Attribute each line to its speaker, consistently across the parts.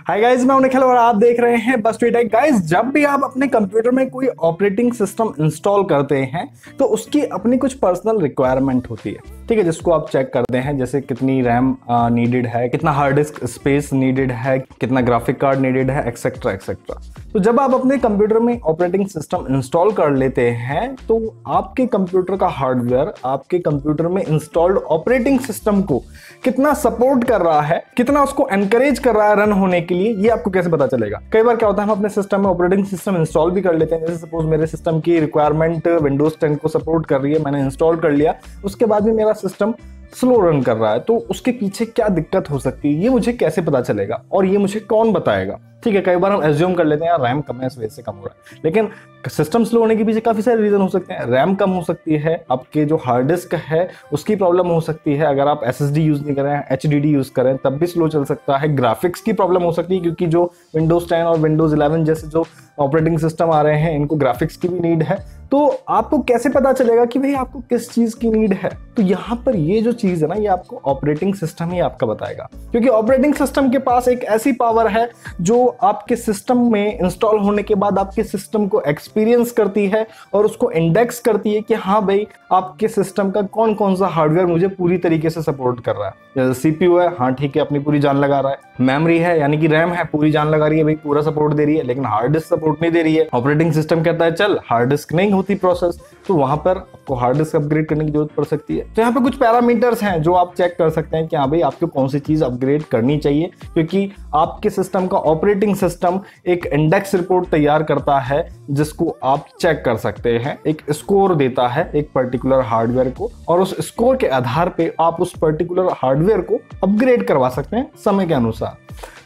Speaker 1: Hi guys, मैं निखिल और आप देख रहे हैं बस टेक। गाइस, जब भी आप अपने कंप्यूटर में कोई ऑपरेटिंग सिस्टम इंस्टॉल करते हैं तो उसकी अपनी कुछ पर्सनल रिक्वायरमेंट होती है, ठीक है, जिसको आप चेक करते हैं। जैसे कितनी रैम नीडेड है, कितना हार्ड डिस्क स्पेस नीडेड है, कितना ग्राफिक कार्ड नीडेड है, एक्सेट्रा एक्सेट्रा। तो जब आप अपने कंप्यूटर में ऑपरेटिंग सिस्टम इंस्टॉल कर लेते हैं तो आपके कंप्यूटर का हार्डवेयर आपके कंप्यूटर में इंस्टॉल्ड ऑपरेटिंग सिस्टम को कितना सपोर्ट कर रहा है, कितना उसको एनकरेज कर रहा है रन होने के लिए, ये आपको कैसे पता चलेगा। कई बार क्या होता है, हम अपने सिस्टम में ऑपरेटिंग सिस्टम इंस्टॉल भी कर लेते हैं। जैसे सपोज मेरे सिस्टम की रिक्वायरमेंट विंडोज 10 को सपोर्ट कर रही है, मैंने इंस्टॉल कर लिया, उसके बाद भी मेरा सिस्टम स्लो रन कर रहा है, तो उसके पीछे क्या दिक्कत हो सकती है, ये मुझे कैसे पता चलेगा और ये मुझे कौन बताएगा। ठीक है, कई बार हम एज्यूम कर लेते हैं यार रैम कम है इस वजह से कम हो रहा है, लेकिन सिस्टम स्लो होने के पीछे काफी सारे रीजन हो सकते हैं। रैम कम हो सकती है, आपके जो हार्ड डिस्क है उसकी प्रॉब्लम हो सकती है, अगर आप एसएसडी यूज नहीं कर रहे हैं, एचडीडी यूज करें तब भी स्लो चल सकता है। ग्राफिक्स की प्रॉब्लम हो सकती है, क्योंकि जो विंडोज 10 और विंडोज 11 जैसे जो ऑपरेटिंग सिस्टम आ रहे हैं इनको ग्राफिक्स की भी नीड है। तो आपको कैसे पता चलेगा कि भाई आपको किस चीज की नीड है। तो यहाँ पर ये जो चीज है ना, ये आपको ऑपरेटिंग सिस्टम ही आपका बताएगा, क्योंकि ऑपरेटिंग सिस्टम के पास एक ऐसी पावर है जो आपके सिस्टम में इंस्टॉल होने के बाद आपके सिस्टम को एक्सपीरियंस करती है और उसको इंडेक्स करती है कि हाँ भाई आपके सिस्टम का कौन कौन सा हार्डवेयर मुझे पूरी तरीके से सपोर्ट कर रहा है। जैसे सीपीयू है, हाँ ठीक है, अपनी पूरी जान लगा रहा है। मेमोरी है यानी कि रैम है, पूरी जान लगा रही है, भाई पूरा सपोर्ट दे रही है, लेकिन हार्ड डिस्क सपोर्ट नहीं दे रही है। ऑपरेटिंग सिस्टम कहता है चल हार्ड डिस्क नहीं होती प्रोसेस, तो वहां पर आपको हार्ड डिस्क अपग्रेड करने की जरूरत पड़ सकती है। तो यहाँ पे कुछ पैरामीटर्स हैं जो आप चेक कर सकते हैं कि हाँ भाई आपको कौन सी चीज अपग्रेड करनी चाहिए, क्योंकि आपके सिस्टम का ऑपरेटिंग सिस्टम एक इंडेक्स रिपोर्ट तैयार करता है जिसको आप चेक कर सकते हैं, एक स्कोर देता है एक पर्टिकुलर हार्डवेयर को, और उस स्कोर के आधार पे आप उस पर्टिकुलर हार्डवेयर को अपग्रेड करवा सकते हैं समय के अनुसार।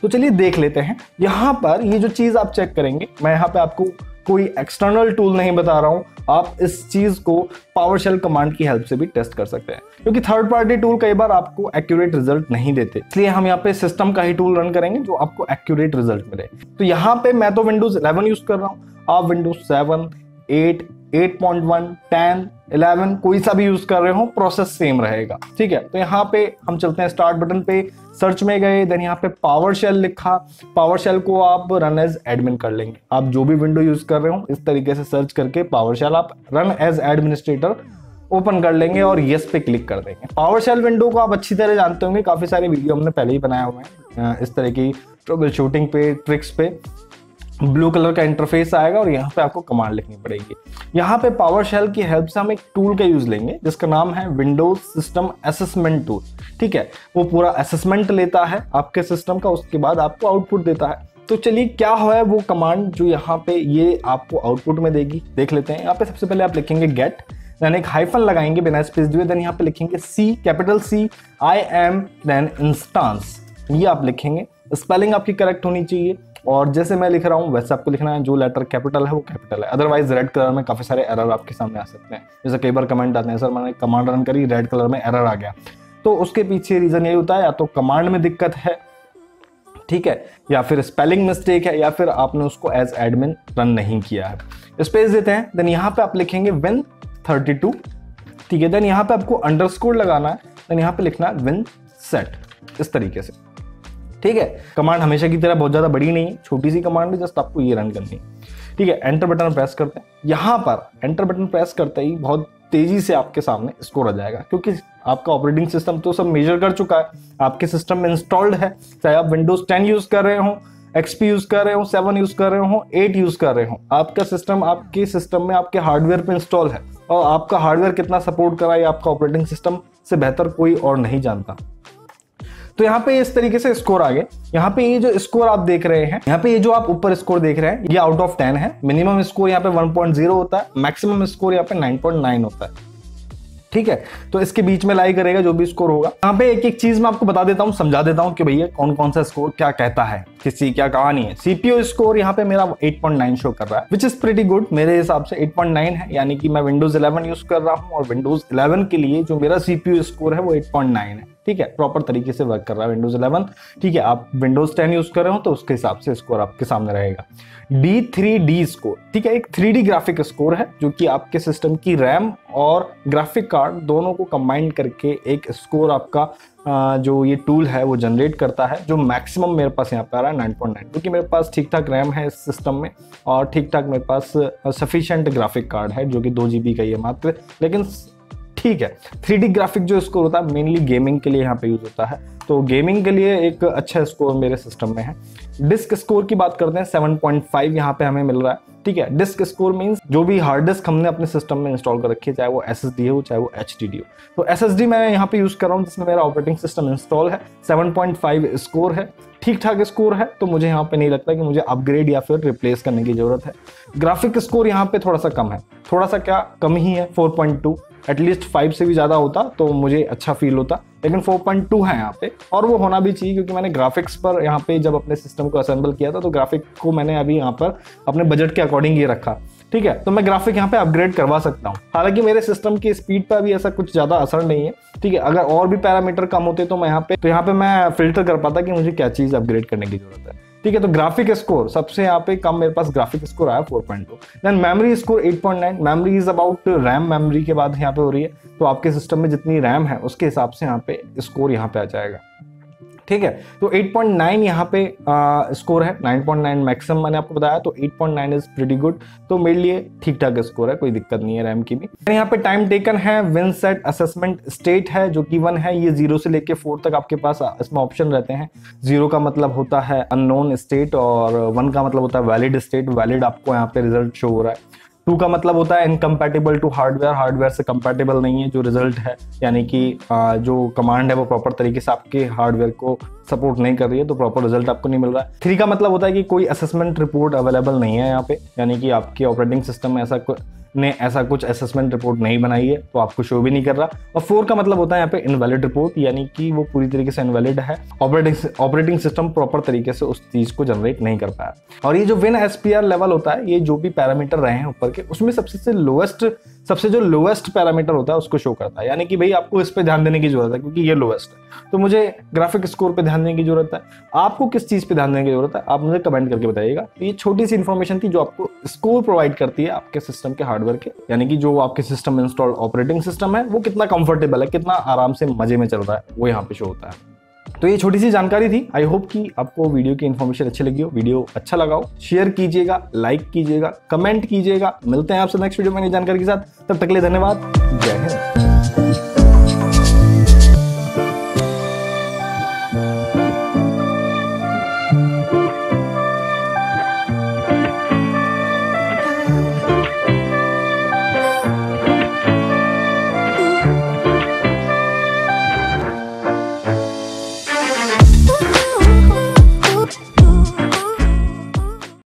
Speaker 1: तो चलिए देख लेते हैं। यहाँ पर ये जो चीज आप चेक करेंगे, मैं यहाँ पे आपको कोई एक्सटर्नल टूल नहीं बता रहा हूं, आप इस चीज को पावरशेल कमांड की हेल्प से भी टेस्ट कर सकते हैं, क्योंकि थर्ड पार्टी टूल कई बार आपको एक्यूरेट रिजल्ट नहीं देते, इसलिए हम यहाँ पे सिस्टम का ही टूल रन करेंगे जो आपको एक्यूरेट रिजल्ट मिले। तो यहाँ पे मैं तो विंडोज 11 यूज कर रहा हूँ, आप विंडोज 7, 8, 8.1, 10, 11 कोई सा भी यूज कर रहे हो, प्रोसेस सेम रहेगा। ठीक है, तो यहाँ पे हम चलते हैं स्टार्ट बटन पे, सर्च में गए, देन यहाँ पे पावरशेल लिखा, पावरशेल को आप रन एज एडमिन कर लेंगे। आप जो भी विंडो यूज कर रहे हो इस तरीके से सर्च करके पावरशेल आप रन एज एडमिनिस्ट्रेटर ओपन कर लेंगे और यस पे क्लिक कर देंगे। पावरशेल विंडो को आप अच्छी तरह जानते होंगे, काफी सारे वीडियो हमने पहले ही बनाए हुए हैं इस तरह की ट्रबल शूटिंग पे, ट्रिक्स पे। ब्लू कलर का इंटरफेस आएगा और यहाँ पे आपको कमांड लिखनी पड़ेगी। यहाँ पे पावरशेल की हेल्प से हम एक टूल का यूज लेंगे जिसका नाम है विंडोज सिस्टम असेसमेंट टूल। ठीक है, वो पूरा असेसमेंट लेता है आपके सिस्टम का, उसके बाद आपको आउटपुट देता है। तो चलिए क्या है वो कमांड जो यहाँ पे ये आपको आउटपुट में देगी, देख लेते हैं। यहाँ पे सबसे पहले आप लिखेंगे गेट, देन एक हाइफन लगाएंगे बिना स्पेस दिए, देन यहाँ पे लिखेंगे C, capital C, I M, then instance, ये आप लिखेंगे। स्पेलिंग आपकी करेक्ट होनी चाहिए, और जैसे मैं लिख रहा हूँ वैसे आपको लिखना है, जो लेटर कैपिटल है वो कैपिटल है, अदरवाइज रेड कलर में काफी सारे एरर आपके सामने आ सकते हैं। जैसे कई बार कमेंट आते हैं सर मैंने कमांड रन करी रेड कलर में एरर आ गया, तो उसके पीछे रीजन यही होता है, या तो कमांड में दिक्कत है, ठीक है, या फिर स्पेलिंग मिस्टेक है, या फिर आपने उसको एज एडमिन रन नहीं किया है। स्पेस देते हैं, देन यहाँ पे आप लिखेंगे विन 32, ठीक है, देन यहाँ पे आपको अंडरस्कोर लगाना है, देन यहाँ पे लिखना है विन सेट, इस तरीके से। ठीक है, कमांड हमेशा की तरह बहुत ज्यादा बड़ी नहीं है, छोटी सी कमांड है, जस्ट आपको ये रन करनी है। ठीक है, एंटर बटन प्रेस करते हैं। यहाँ पर एंटर बटन प्रेस करते ही बहुत तेजी से आपके सामने स्कोर आ जाएगा, क्योंकि आपका ऑपरेटिंग सिस्टम तो सब मेजर कर चुका है, आपके सिस्टम में इंस्टॉल्ड है। चाहे आप विंडोज 10 यूज कर रहे हो, एक्सपी यूज कर रहे हो, 7 यूज कर रहे हो, 8 यूज कर रहे हो, आपका सिस्टम आपके सिस्टम में आपके हार्डवेयर पे इंस्टॉल है, और आपका हार्डवेयर कितना सपोर्ट कर रहा है आपका ऑपरेटिंग सिस्टम से बेहतर कोई और नहीं जानता। तो यहाँ पे इस तरीके से स्कोर आ गए। यहाँ पे ये जो स्कोर आप देख रहे हैं, यहाँ पे ये जो आप ऊपर स्कोर देख रहे हैं, ये आउट ऑफ 10 है। मिनिमम स्कोर यहाँ पे 1.0 होता है, मैक्सिमम स्कोर यहाँ पे 9.9 होता है। ठीक है, तो इसके बीच में लाई करेगा जो भी स्कोर होगा। यहाँ पे एक एक चीज मैं आपको बता देता हूँ, समझा देता हूँ कि भैया कौन कौन सा स्कोर क्या कहता है, किसी क्या कहानी है। सीपीयू स्कोर यहाँ पे मेरा 8.9 शो कर रहा है, विच इज प्रीटी गुड मेरे हिसाब से। 8.9 है, यानी कि मैं विंडोज 11 यूज कर रहा हूँ और विंडोज 11 के लिए जो मेरा सीपीयू स्कोर है वो 8.9 है। ठीक है, प्रॉपर तरीके से वर्क कर रहा है विंडोज 11। ठीक है, आप विंडोज 10 यूज कर रहे हो तो उसके हिसाब से स्कोर आपके सामने रहेगा। D3D स्कोर, ठीक है, एक 3D ग्राफिक स्कोर है जो कि आपके सिस्टम की रैम और ग्राफिक कार्ड दोनों को कंबाइन करके एक स्कोर आपका जो ये टूल है वो जनरेट करता है, जो मैक्सिमम मेरे पास यहाँ पे आ रहा है 9.9, क्योंकि मेरे पास ठीक ठाक रैम है इस सिस्टम में और ठीक ठाक मेरे पास सफिशिएंट ग्राफिक कार्ड है जो कि 2 GB का ही है मात्र। लेकिन ठीक है, 3D ग्राफिक जो स्कोर होता है मेनली गेमिंग के लिए यहाँ पे यूज होता है, तो गेमिंग के लिए एक अच्छा स्कोर मेरे सिस्टम में है। डिस्क स्कोर की बात करते हैं, 7.5 यहाँ पे हमें मिल रहा है। ठीक है, डिस्क स्कोर मींस जो भी हार्ड डिस्क हमने अपने सिस्टम में इंस्टॉल कर रखी है, चाहे वो SSD हो चाहे वो HDD हो, तो SSD मैं यहाँ पे यूज कर रहा हूँ जिसमें मेरा ऑपरेटिंग सिस्टम इंस्टॉल है। 7.5 स्कोर है, ठीक ठाक स्कोर है, तो मुझे यहाँ पे नहीं लगता कि मुझे अपग्रेड या फिर रिप्लेस करने की जरूरत है। ग्राफिक स्कोर यहाँ पे थोड़ा सा कम है, थोड़ा सा क्या कम ही है, 4.2, एटलीस्ट 5 से भी ज़्यादा होता तो मुझे अच्छा फील होता, लेकिन 4.2 है यहाँ पे, और वो होना भी चाहिए क्योंकि मैंने ग्राफिक्स पर यहाँ पे जब अपने सिस्टम को असेंबल किया था तो ग्राफिक को मैंने अभी यहाँ पर अपने बजट के अकॉर्डिंग ये रखा। ठीक है, तो मैं ग्राफिक यहाँ पे अपग्रेड करवा सकता हूँ, हालांकि मेरे सिस्टम की स्पीड पर अभी ऐसा कुछ ज़्यादा असर नहीं है। ठीक है, अगर और भी पैरामीटर कम होते तो मैं यहाँ पे मैं फिल्टर कर पाता कि मुझे क्या चीज़ अपग्रेड करने की जरूरत है। ठीक है, तो ग्राफिक स्कोर सबसे यहाँ पे कम मेरे पास ग्राफिक स्कोर आया 4.2। Then memory score 8.9, memory is about RAM memory के बाद यहाँ पे हो रही है, तो आपके सिस्टम में जितनी रैम है उसके हिसाब से यहाँ पे स्कोर यहाँ पे आ जाएगा। ठीक है, तो 8.9 यहाँ पे स्कोर है, 9.9 मैक्सिमम मैंने आपको बताया, तो 8.9 इज प्रीटी गुड, तो मेरे लिए ठीक ठाक स्कोर है, कोई दिक्कत नहीं है रैम की भी। यहाँ पे टाइम टेकन है, विनसेट असेसमेंट स्टेट है जो कि 1 है, ये 0 से लेके 4 तक आपके पास इसमें ऑप्शन रहते हैं। 0 का मतलब होता है अननोन स्टेट और 1 का मतलब होता है वैलिड स्टेट, वैलिड आपको यहाँ पे रिजल्ट शो हो रहा है। 2 का मतलब होता है इनकम्पैटिबल टू हार्डवेयर, हार्डवेयर से कंपैटिबल नहीं है जो रिजल्ट है, यानी कि जो कमांड है वो प्रॉपर तरीके से आपके हार्डवेयर को सपोर्ट नहीं कर रही है, तो प्रॉपर रिजल्ट आपको नहीं मिल रहा है। 3 का मतलब होता है कि कोई असेसमेंट रिपोर्ट अवेलेबल नहीं है यहाँ पे, यानी कि आपके ऑपरेटिंग सिस्टम में ऐसा कुछ असेसमेंट रिपोर्ट नहीं बनाई है तो आपको शो भी नहीं कर रहा। और 4 का मतलब होता है यहाँ पे इनवैलिड रिपोर्ट, यानी कि वो पूरी तरीके से इनवैलिड है, ऑपरेटिंग सिस्टम प्रॉपर तरीके से उस चीज को जनरेट नहीं कर पाया। और ये जो विन SPR लेवल होता है, ये जो भी पैरामीटर रहे हैं ऊपर के, उसमें सबसे जो लोएस्ट पैरामीटर होता है उसको शो करता है, यानी कि भाई आपको इस पे ध्यान देने की जरूरत है क्योंकि ये लोएस्ट है, तो मुझे ग्राफिक स्कोर पे ध्यान देने की जरूरत है। आपको किस चीज पे ध्यान देने की जरूरत है आप मुझे कमेंट करके बताइएगा। तो ये छोटी सी इन्फॉर्मेशन थी जो आपको स्कोर प्रोवाइड करती है आपके सिस्टम के हार्डवेयर के, यानी कि जो आपके सिस्टम में इंस्टॉल ऑपरेटिंग सिस्टम है वो कितना कंफर्टेबल है, कितना आराम से मजे में चल रहा है, वो यहाँ पे शो होता है। तो ये छोटी सी जानकारी थी, आई होप कि आपको वीडियो की इन्फॉर्मेशन अच्छी लगी हो। वीडियो अच्छा लगा हो शेयर कीजिएगा, लाइक कीजिएगा, कमेंट कीजिएगा। मिलते हैं आपसे नेक्स्ट वीडियो में नई जानकारी के साथ, तब तक के लिए धन्यवाद, जय हिंद।